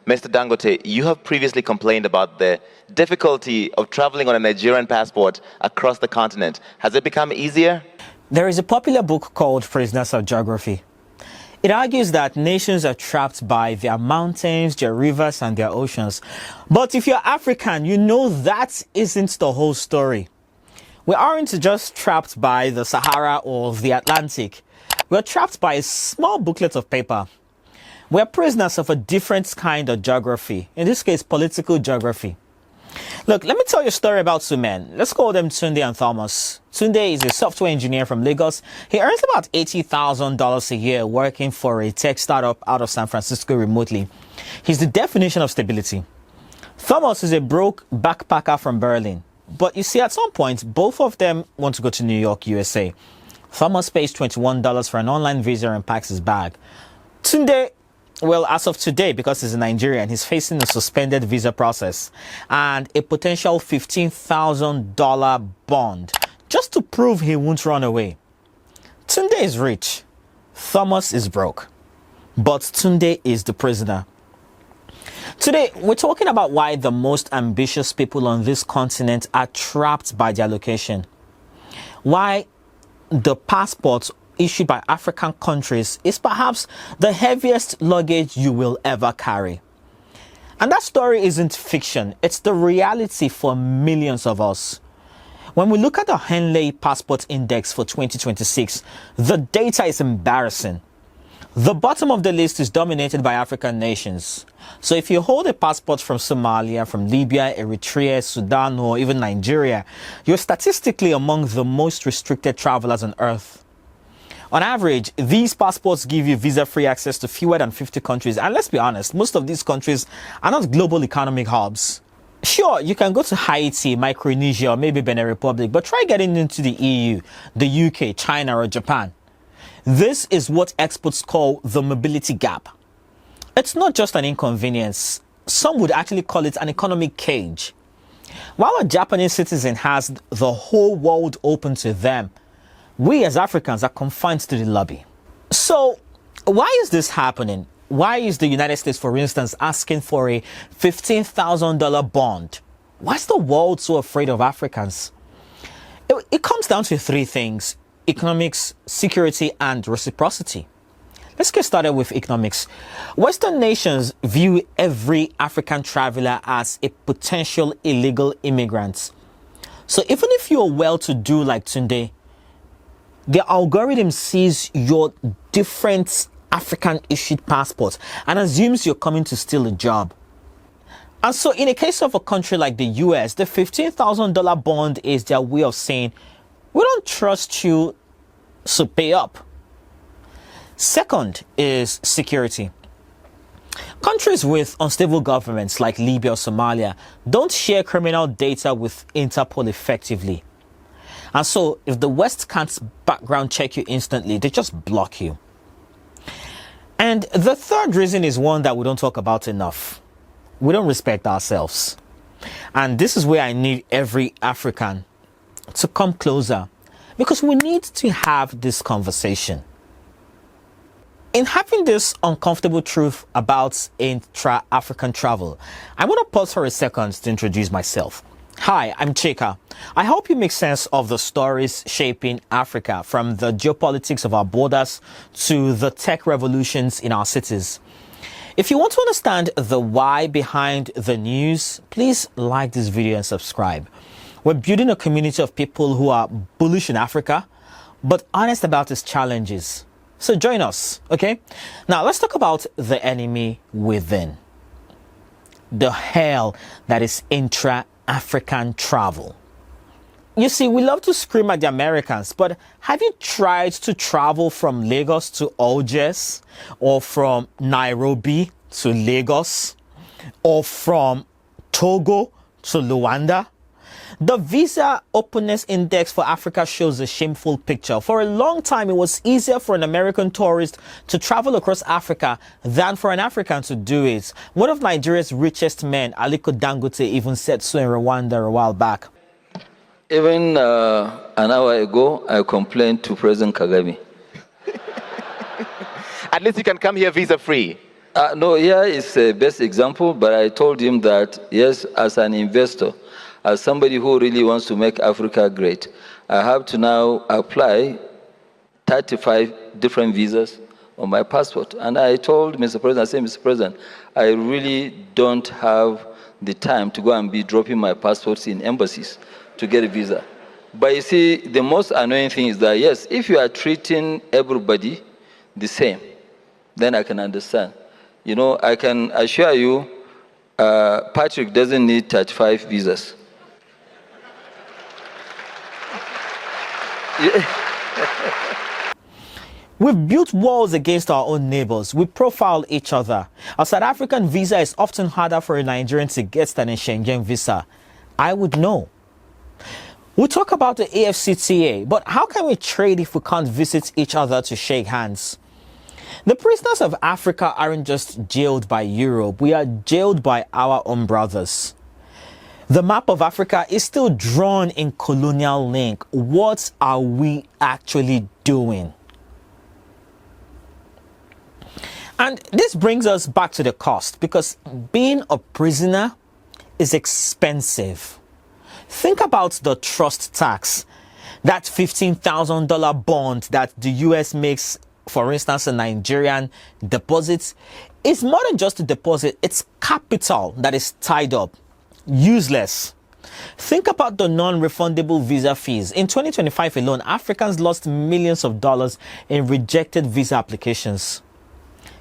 Mr. Dangote, you have previously complained about the difficulty of traveling on a Nigerian passport across the continent. Has it become easier? There is a popular book called Prisoners of Geography. It argues that nations are trapped by their mountains, their rivers, and their oceans. But if you're African, you know that isn't the whole story. We aren't just trapped by the Sahara or the Atlantic. We're trapped by a small booklet of paper. We're prisoners of a different kind of geography, in this case, political geography. Look, let me tell you a story about two men. Let's call them Tunde and Thomas. Tunde is a software engineer from Lagos. He earns about $80,000 a year working for a tech startup out of San Francisco remotely. He's the definition of stability. Thomas is a broke backpacker from Berlin. But you see, at some point, both of them want to go to New York, USA. Thomas pays $21 for an online visa and packs his bag. Tunde, well, as of today, because he's a Nigerian, he's facing a suspended visa process and a potential $15,000 bond just to prove he won't run away. Tunde is rich. Thomas is broke. But Tunde is the prisoner. Today, we're talking about why the most ambitious people on this continent are trapped by their location. Why the passports issued by African countries is perhaps the heaviest luggage you will ever carry. And that story isn't fiction, it's the reality for millions of us. When we look at the Henley Passport Index for 2026, the data is embarrassing. The bottom of the list is dominated by African nations. So if you hold a passport from Somalia, from Libya, Eritrea, Sudan, or even Nigeria, you're statistically among the most restricted travelers on earth. On average, these passports give you visa-free access to fewer than 50 countries. And let's be honest, most of these countries are not global economic hubs. Sure, you can go to Haiti, Micronesia, or maybe Benin Republic, but try getting into the EU, the UK, China, or Japan. This is what experts call the mobility gap. It's not just an inconvenience. Some would actually call it an economic cage. While a Japanese citizen has the whole world open to them, we as Africans are confined to the lobby. So, why is this happening? Why is the United States, for instance, asking for a $15,000 bond? Why is the world so afraid of Africans? It comes down to three things: economics, security, and reciprocity. Let's get started with economics. Western nations view every African traveler as a potential illegal immigrant. So even if you're well-to-do like Tunde, the algorithm sees your different African-issued passport and assumes you're coming to steal a job. And so in a case of a country like the US, the $15,000 bond is their way of saying, we don't trust you, so pay up. Second is security. Countries with unstable governments like Libya or Somalia don't share criminal data with Interpol effectively. And so if the West can't background check you instantly, they just block you. And the third reason is one that we don't talk about enough. We don't respect ourselves. And this is where I need every African to come closer, because we need to have this conversation. In having this uncomfortable truth about intra-African travel, I want to pause for a second to introduce myself. Hi, I'm Chika. I help you make sense of the stories shaping Africa, from the geopolitics of our borders to the tech revolutions in our cities. If you want to understand the why behind the news, please like this video and subscribe. We're building a community of people who are bullish in Africa, but honest about its challenges. So join us, okay? Now let's talk about the enemy within. The hell that is intra-African travel. You see, we love to scream at the Americans, but have you tried to travel from Lagos to Algiers, or from Nairobi to Lagos, or from Togo to Luanda? The Visa Openness Index for Africa shows a shameful picture. For a long time, it was easier for an American tourist to travel across Africa than for an African to do it. One of Nigeria's richest men, Aliko Dangote, even said so in Rwanda a while back. Even an hour ago, I complained to President Kagame. At least you can come here visa-free. No, here is a best example, but I told him that, yes, as an investor, as somebody who really wants to make Africa great, I have to now apply 35 different visas on my passport. And I told Mr. President, I said, Mr. President, I really don't have the time to go and be dropping my passports in embassies to get a visa. But you see, the most annoying thing is that, yes, if you are treating everybody the same, then I can understand. You know, I can assure you, Patrick doesn't need 35 visas. We've built walls against our own neighbors. We profile each other. A South African visa is often harder for a Nigerian to get than a Schengen visa. I would know. We talk about the AfCFTA, but how can we trade if we can't visit each other to shake hands? The prisoners of Africa aren't just jailed by Europe. We are jailed by our own brothers. The map of Africa is still drawn in colonial link. What are we actually doing? And this brings us back to the cost, because being a prisoner is expensive. Think about the trust tax, that $15,000 bond that the US makes, for instance, a Nigerian deposit. It's more than just a deposit, it's capital that is tied up, useless. Think about the non-refundable visa fees. In 2025 alone, Africans lost millions of dollars in rejected visa applications.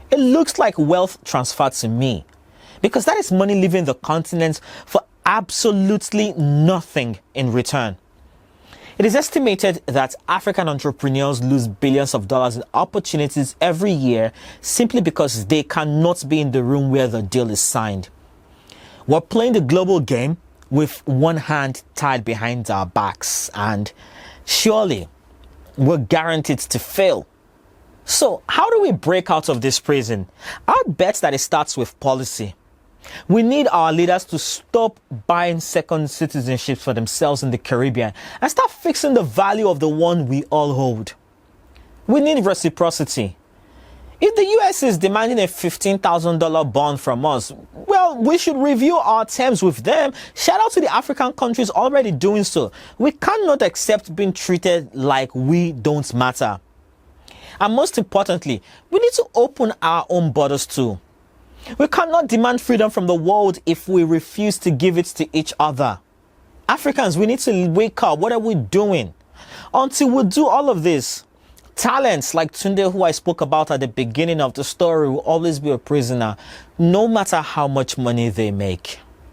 It looks like wealth transfer to me, because that is money leaving the continent for absolutely nothing in return. It is estimated that African entrepreneurs lose billions of dollars in opportunities every year simply because they cannot be in the room where the deal is signed. We're playing the global game with one hand tied behind our backs, and surely we're guaranteed to fail. So how do we break out of this prison? I'd bet that it starts with policy. We need our leaders to stop buying second citizenships for themselves in the Caribbean and start fixing the value of the one we all hold. We need reciprocity. If the US is demanding a $15,000 bond from us, well, we should review our terms with them. Shout out to the African countries already doing so. We cannot accept being treated like we don't matter. And most importantly, we need to open our own borders too. We cannot demand freedom from the world if we refuse to give it to each other. Africans, we need to wake up. What are we doing? Until we do all of this, talents like Tunde, who I spoke about at the beginning of the story, will always be a prisoner, no matter how much money they make.